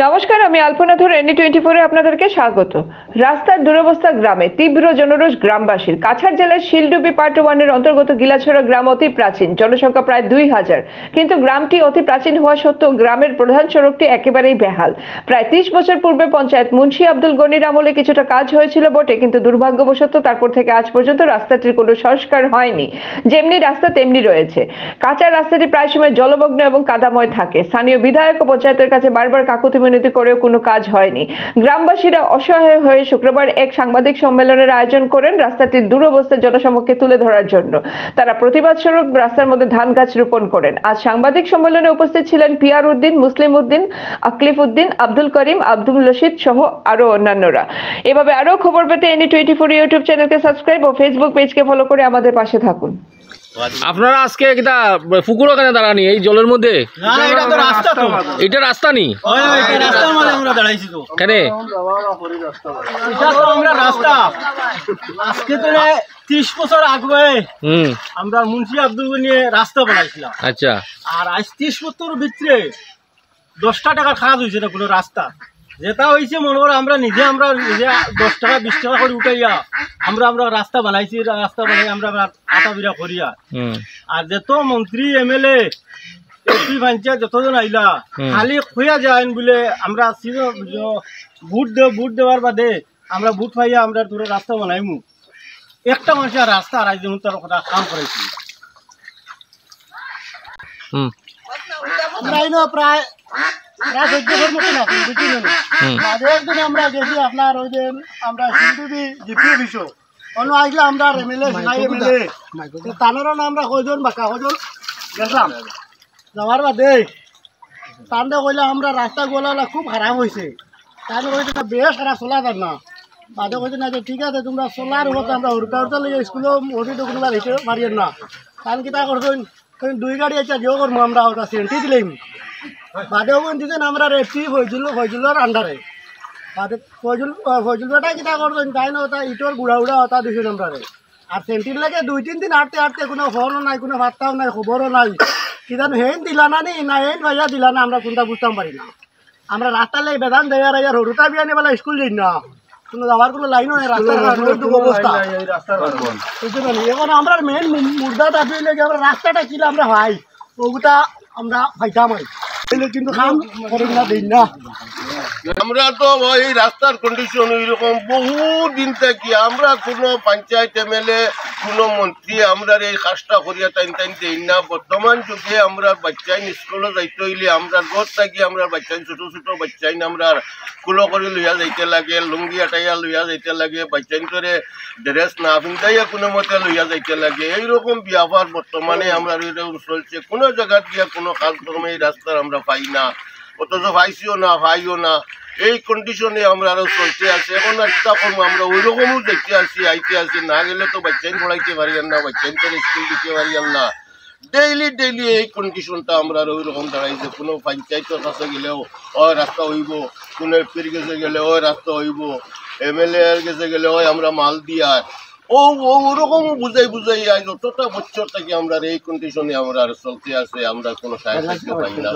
নমস্কার, আমি আলপনা ধর NE24-এ আপনাদেরকে স্বাগত। রাস্তার দুরবস্থা গ্রামে তীব্র জনরোষ গ্রামবাসীর। কাছাড় জেলার শিলডুবি পার্ট 1-এর অন্তর্গত গিলাছড়া গ্রাম অতি প্রাচীন, জনসংখ্যা প্রায় 2000, কিন্তু গ্রামটি অতি প্রাচীন হওয়া সত্ত্বেও গ্রামের প্রধান সড়কটি একেবারেই বেহাল। প্রায় 30 বছর পূর্বে পঞ্চায়েত মুন্সি আব্দুল গনির আমলে কিছুটা কাজ হয়েছিল বটে, কিন্তু দুর্ভাগ্যবশত তারপর থেকে আজ পর্যন্ত রাস্তাটির কোনো সংস্কার হয়নি। যেমনি রাস্তা তেমনি রয়েছে। কাঁচা রাস্তাটি প্রায় সময় জলমগ্ন এবং কাদাময় থাকে। স্থানীয় বিধায়ক ও পঞ্চায়েতের কাছে বারবার কাকুতি মিনতি করেও কোনো কাজ হয়নি। গ্রামবাসীরা অসহায় হয়ে শুক্রবার এক সাংবাদিক সম্মেলনের আয়োজন করেন রাস্তাটির দুরবস্থা জনসমক্ষে তুলে ধরার জন্য। তারা প্রতিবাদ স্বরূপ রাস্তার মধ্যে ধান গাছ রোপণ করেন। আজ সাংবাদিক সম্মেলনে উপস্থিত ছিলেন পিয়ার উদ্দিন, মুসলিম উদ্দিন, আকলিফ উদ্দিন, আব্দুল করিম, আব্দুল রশিদ সহ আরো অন্যান্যরা। এভাবে আরো খবর পেতে NE24 ইউটিউব চ্যানেলকে সাবস্ক্রাইব ও ফেসবুক পেজকে ফলো করে আমাদের পাশে থাকুন। আপনারা আজকে কিটা পুকুরও কেন দাঁড়ানি এই জলের মধ্যে? না, এটা তো রাস্তা তো। এটা রাস্তা নি? ওই এটা রাস্তার মধ্যে আমরা দাঁড়াইছি তো। কেন? এটা তো আমরা রাস্তা। আজকে তো 30 বছর আগে আমরা মুন্সি আব্দুল নিয়ে রাস্তা বানাইছিলাম। আচ্ছা। আর আজ 30 বছর ভিতরে 10 টাকা খারাপ হয়েছে না কোনো রাস্তা। যেটা হয়েছে মনে করো আমরা নিজে 10 টাকা 20 টাকা করে উঠাইয়া আমরা রাস্তা বানাইছি। রাস্তা বানাই আমরা আটা বিরা করিয়া। আর যত মন্ত্রী MLA এমপি পঞ্চায়েত যতজন আইলা খালি খুঁয়া যায় বলে আমরা ভোট দেওয়ার বাদে আমরা ভোট পাইয়া আমরা তোর রাস্তা বানাইমু। একটা মানুষের রাস্তা আর যেমন তার কথা কাম করাইছি। আমরা প্রায় 14 বছর মতো না বুঝলেন। একদিন আমরা গেছি আপনার ওই যে আমরা শিলডুবি জিপি অফিসও অন্য আসলে আমরা MLA তানেরও না আমরা কয়জন বাঁকা কয়জন গেছিলাম। যাওয়ার বাদে তান্ডে কইলে আমরা রাস্তা গোলা খুব খারাপ হয়েছে। তাহলে কইতে বেশ খারাপ চলা যান না। বাদে কইতে না যে ঠিক আছে তোমরা চলার মতো আমরা হরুটা লিয়ে স্কুলেও হরিটো কোনো রেখে পারিয়েন না। কারণ কিতা করছেন 2 গাড়ি আছে যেও করবো আমরা ওটা সেন্টি দিলাম। বাদে ওখান দিতেন আমরা রেপি ফজলুর আন্ডারে। বাদে ফজল বেটা কিতা করছেন তাই না ওটা ইটোর গুড়া ওটা দিছেন আমরা। আর সেন্টির লাগে 2-3 দিন হাঁটতে কোনো ফোনও নাই, কোনো বার্তাও নাই, খবরও নাই। কিতা হেন দিলা না নি না হেন ভাইয়া দিলা না আমরা কোনটা বুঝতাম পারি না। আমরা রাস্তার লাগে বেদান দেয়ার হরুটা বিয়া নিয়ে বেলা স্কুল যাই না, কোনো যাওয়ার কোনো লাইনও নেই। রাস্তার অবস্থা এখন আমরা মেন মুর্দা দাবি লেগে আমরা রাস্তাটা কিনা আমরা ভাই ওগুটা আমরা ভাইতাম কিন্তু কাম করেন না দিন না। আমরা তো এই রাস্তার কন্ডিশন এইরকম বহু দিন থেকে আমরা কোনো পঞ্চায়েত MLA কোনো মন্ত্রী আমরা এই কাজটা করিয়া টাইম দেই না। বর্তমান যুগে আমরা বাচ্চাইন স্কুলে যাইতে হইলে আমরা ঘর থাকি আমরা বাচ্চাইন ছোট ছোট বাচ্চাইন আমরা কুলো করে লইয়া যাইতে লাগে, লুঙ্গি আটাইয়া লইয়া যাইতে লাগে, বাচ্চাইন করে ড্রেস না পিন্ধাইয়া কোনো মতে লইয়া যাইতে লাগে। এইরকম ব্যাপার বর্তমানে আমরা এরকম চলছে। কোনো জায়গা গিয়া কোনো কাজকর্ম এই রাস্তার আমরা পাই না, অথচ পাইছিও না পাইও না। এই কন্ডিশনে আমরা আরো চলতে আছি। এখন একটা করবো আমরা ওই রকমও দেখতে আসি আইতে আসি, না গেলে তো বাচ্চাইন পড়াইতে পারিয়ান না, বাচ্চাইন করে স্কুল দিতে পারিয়ান না। ডেইলি এই কন্ডিশনটা আমরা ওই রকম দাঁড়াইছে। কোনো পঞ্চায়েতের কাছে গেলেও ওই রাস্তা হইব, কোনো এমপির কাছে গেলে ওই রাস্তা হইব, MLA এর কাছে গেলে ওই আমরা মাল দিয়ার ওরকম বুঝাই আজ যতটা বছর থেকে আমরা এই কন্ডিশনে আমরা চলতে আছে। আমরা কোনো সাহায্য পাই না।